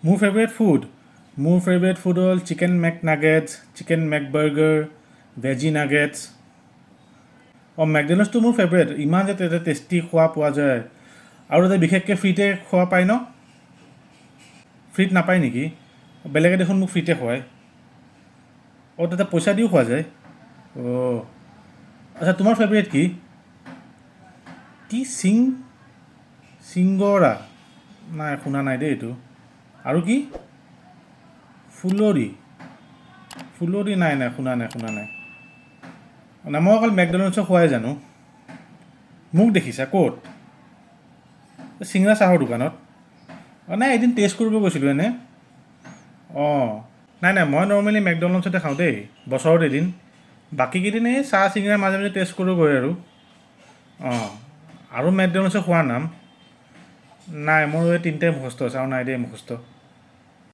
মোৰ favourite food হ'ল chicken মেকনাগেটছ, chicken মেকবাৰ্গাৰ, veggie nuggets. মেকড'নাল্ডছটো মোৰ ফেভৰেট। ইমান যে তাতে টেষ্টি খোৱা পোৱা যায়, আৰু তাতে বিশেষকৈ ফ্ৰীতে খোৱা পায় ন? ফ্ৰীত নাপায় নেকি? বেলেগে দেখোন মোক ফ্ৰীতে খুৱায়। তাতে পইচা দিও খোৱা যায়? আচ্ছা, তোমাৰ ফেভৰেট কি? কি চিংগৰা? নাই, শুনা নাই দেই এইটো। আৰু কি? ফুলৰি? নাই, শুনা নাই। মই অকল মেকড'নাল্ডছৰ খোৱাই জানো। মোক দেখিছা ক'ত? চিঙৰা চাহৰ দোকানত? নাই, এদিন টেষ্ট কৰিব গৈছিলোঁ এনে। নাই, মই নৰ্মেলি মেকড'নাল্ডছতে খাওঁ দেই, বছৰত এদিন। বাকীকেইদিন এই চাহ চিঙৰা মাজে মাজে টেষ্ট কৰোঁগৈ আৰু। আৰু মেকড'নাল্ডছৰ খোৱাৰ নাম? নাই, মোৰ এই তিনিটাই মুখস্থ আছে, আৰু নাই দেই মুখস্থ।